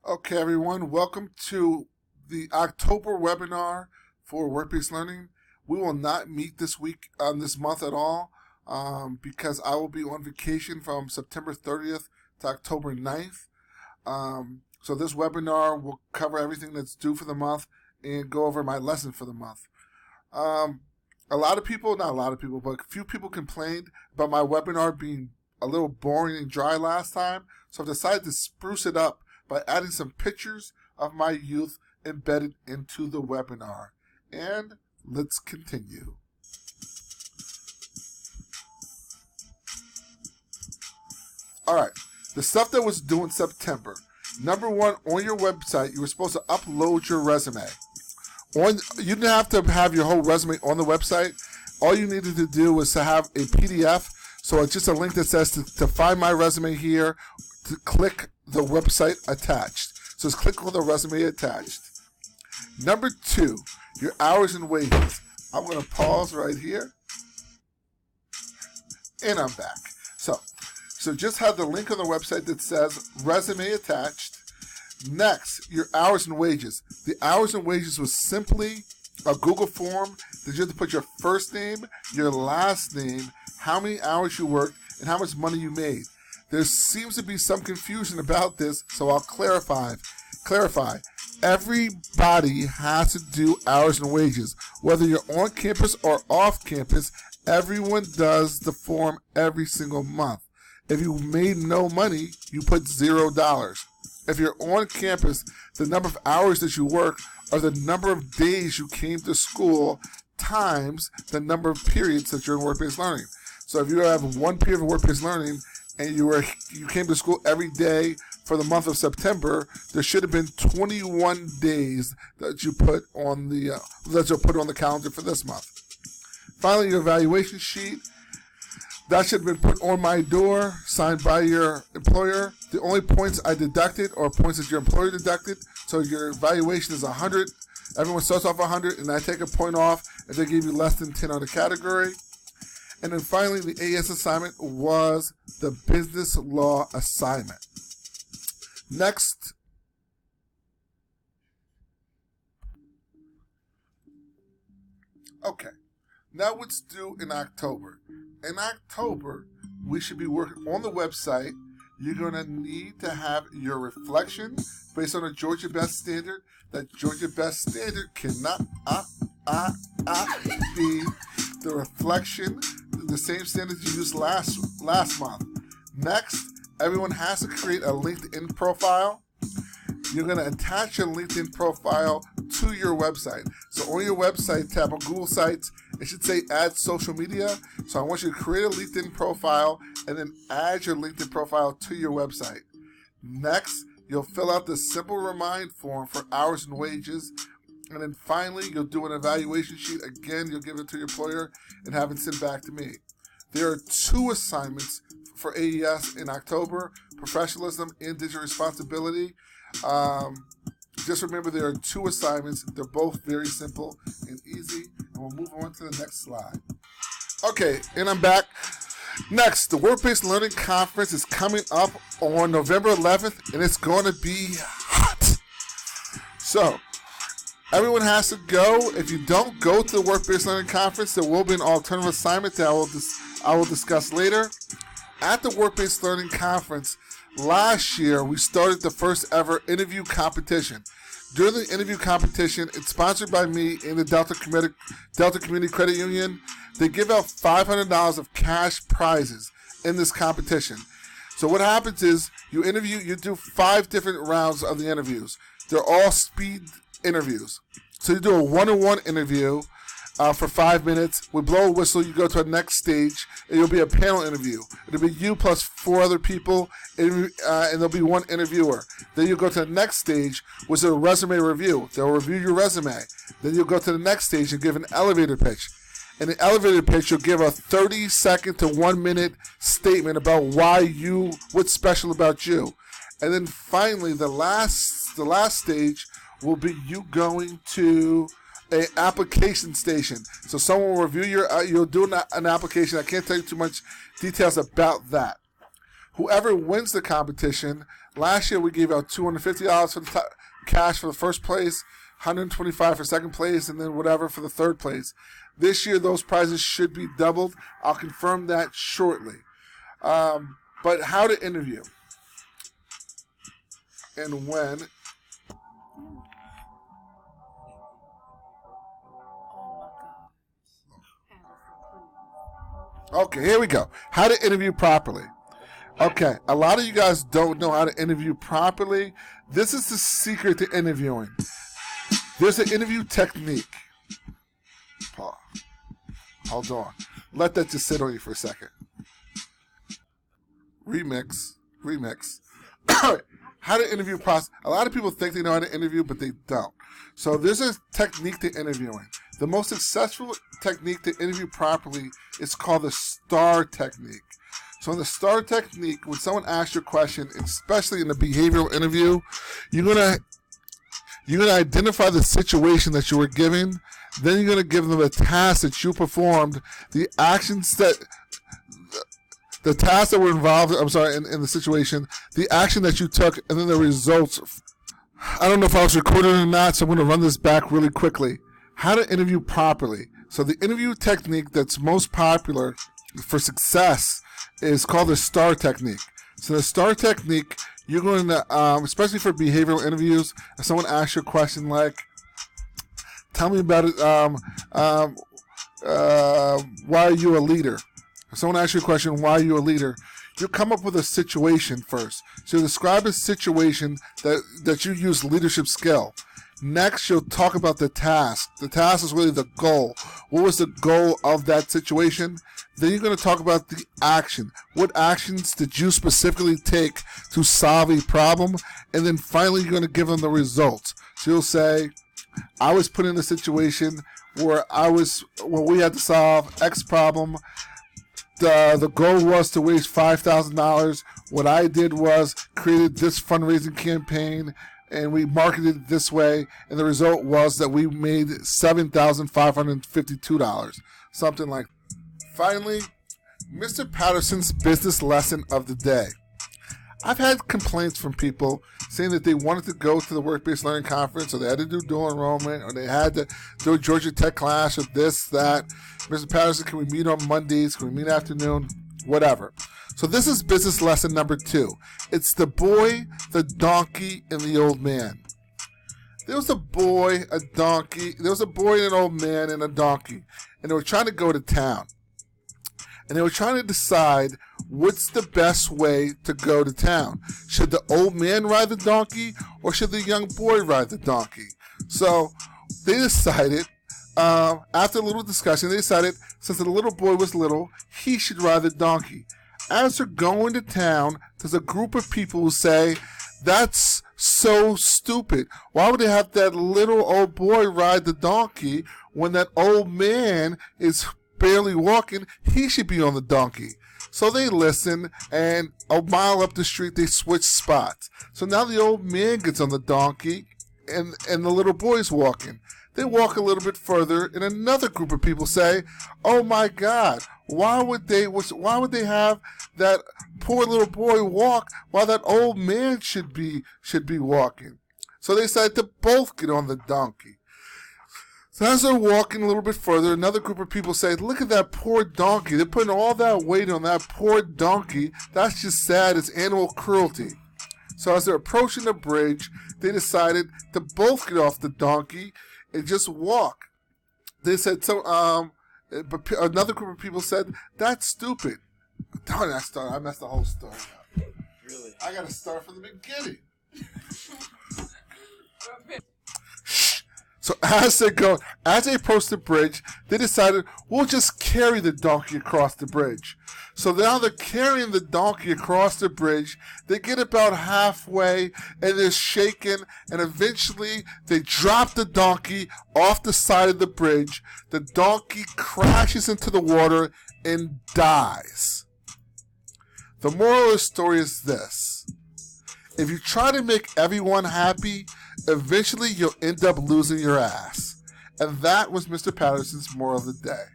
Okay, everyone, welcome to the October webinar for Work-Based Learning. We will not meet this week, this month at all, because I will be on vacation from September 30th to October 9th. So this webinar will cover everything that's due for the month and go over my lesson for the month. A few people complained about my webinar being a little boring and dry last time, so I've decided to spruce it up by adding some pictures of my youth embedded into the webinar. And let's continue. Alright, the stuff that was due in September. Number one, on your website, you were supposed to upload your resume. You didn't have to have your whole resume on the website. All you needed to do was to have a PDF. So it's just a link that says to find my resume here, to click the website attached. So just click on the resume attached. Number two, your hours and wages. I'm going to pause right here. And I'm back. So just have the link on the website that says resume attached. Next, your hours and wages. The hours and wages was simply a Google form that you have to put your first name, your last name, how many hours you worked, and how much money you made. There seems to be some confusion about this, so I'll clarify. Everybody has to do hours and wages. Whether you're on campus or off campus, everyone does the form every single month. If you made no money, you put $0. If you're on campus, the number of hours that you work are the number of days you came to school times the number of periods that you're in work-based learning. So if you have one period of work-based learning and you came to school every day for the month of September, there should have been 21 days that you put on the calendar for this month. Finally, your evaluation sheet. That should have been put on my door, signed by your employer. The only points I deducted are points that your employer deducted. So your evaluation is 100. Everyone starts off 100, and I take a point off if they gave you less than 10 on the category. And then finally, the AS assignment was the business law assignment. Next. Okay. Now what's due in October? In October, we should be working on the website. You're going to need to have your reflection based on a Georgia Best standard. That Georgia Best standard cannot be the reflection, the same standard you used last month. Next, everyone has to create a LinkedIn profile. You're going to attach your LinkedIn profile to your website. So on your website tab on Google Sites, it should say add social media. So I want you to create a LinkedIn profile and then add your LinkedIn profile to your website. Next, you'll fill out the simple remind form for hours and wages. And then finally, you'll do an evaluation sheet. Again, you'll give it to your employer and have it sent back to me. There are two assignments for AES in October, professionalism and digital responsibility. Just remember there are two assignments. They're both very simple and easy. And we'll move on to the next slide. Okay, and I'm back. Next, the Work-Based Learning Conference is coming up on November 11th, and it's going to be hot. So, everyone has to go. If you don't go to the Work-Based Learning Conference, there will be an alternative assignment that I will discuss later. At the Work-Based Learning Conference, last year, we started the first ever interview competition. During the interview competition, it's sponsored by me and the Delta Community Credit Union. They give out $500 of cash prizes in this competition. So what happens is you do 5 different rounds of the interviews. They're all speed interviews. So you do a one-on-one interview for 5 minutes. We blow a whistle, you go to the next stage, and it'll be a panel interview. It'll be you plus 4 other people, and there'll be one interviewer. Then you'll go to the next stage, which is a resume review. They'll review your resume. Then you'll go to the next stage and give an elevator pitch. In the elevator pitch, you'll give a 30-second to 1-minute statement about what's special about you. And then finally, the last stage will be you going to an application station. So someone will review you'll do an application. I can't tell you too much details about that. Whoever wins the competition, last year we gave out $250 for the cash for the first place, $125 for second place, and then whatever for the third place. This year those prizes should be doubled. I'll confirm that shortly. But how to interview and when. Okay, here we go. How to interview properly. Okay, a lot of you guys don't know how to interview properly. This is the secret to interviewing. There's an interview technique. Pause. Hold on. Let that just sit on you for a second. Remix. How to interview process. A lot of people think they know how to interview, but they don't. So there's a technique to interviewing. The most successful technique to interview properly is called the STAR technique. So in the STAR technique, when someone asks you a question, especially in a behavioral interview, you're gonna identify the situation that you were given. Then you're gonna give them a task that you performed, the actions that the tasks that were involved. In the situation, the action that you took, and then the results. I don't know if I was recording or not, so I'm going to run this back really quickly. How to interview properly. So the interview technique that's most popular for success is called the STAR technique. So the STAR technique, you're going to, especially for behavioral interviews, if someone asks you a question like, tell me about it, why are you a leader? If someone asks you a question, why are you a leader? You come up with a situation first. So you describe a situation that you use leadership skill. Next, you'll talk about the task. The task is really the goal. What was the goal of that situation? Then you're going to talk about the action. What actions did you specifically take to solve a problem? And then finally, you're going to give them the results. So you'll say, I was put in a situation where we had to solve X problem. The goal was to raise $5,000. What I did was created this fundraising campaign, and we marketed it this way, and the result was that we made $7,552, something like that. Finally, Mr. Patterson's business lesson of the day. I've had complaints from people saying that they wanted to go to the Work-Based Learning Conference, or they had to do dual enrollment, or they had to do a Georgia Tech class, or this, that. Mr. Patterson, can we meet on Mondays? Can we meet afternoon? Whatever. So this is business lesson number 2. It's the boy, the donkey, and the old man. There was a boy, a donkey. There was a boy, an old man, and a donkey. And they were trying to go to town. And they were trying to decide what's the best way to go to town. Should the old man ride the donkey, or should the young boy ride the donkey? So they decided, after a little discussion, they decided since the little boy was little, he should ride the donkey. As they're going to town, there's a group of people who say, that's so stupid. Why would they have that little old boy ride the donkey when that old man is barely walking? He should be on the donkey. So they listen, and a mile up the street, they switch spots. So now the old man gets on the donkey, and the little boy's walking. They walk a little bit further, and another group of people say, "Oh my God, why would they have that poor little boy walk while that old man should be walking?" So they decided to both get on the donkey. So as they're walking a little bit further, another group of people say, "Look at that poor donkey. They're putting all that weight on that poor donkey. That's just sad. It's animal cruelty." So as they're approaching the bridge, they decided to both get off the donkey and just walk. They said, but another group of people said, "That's stupid." Darn, I messed the whole story up. Really? I got to start from the beginning. So as they approach the bridge, they decided, we'll just carry the donkey across the bridge. So now they're carrying the donkey across the bridge. They get about halfway, and they're shaking, and eventually they drop the donkey off the side of the bridge. The donkey crashes into the water and dies. The moral of the story is this: if you try to make everyone happy, eventually you'll end up losing your ass. And that was Mr. Patterson's moral of the day.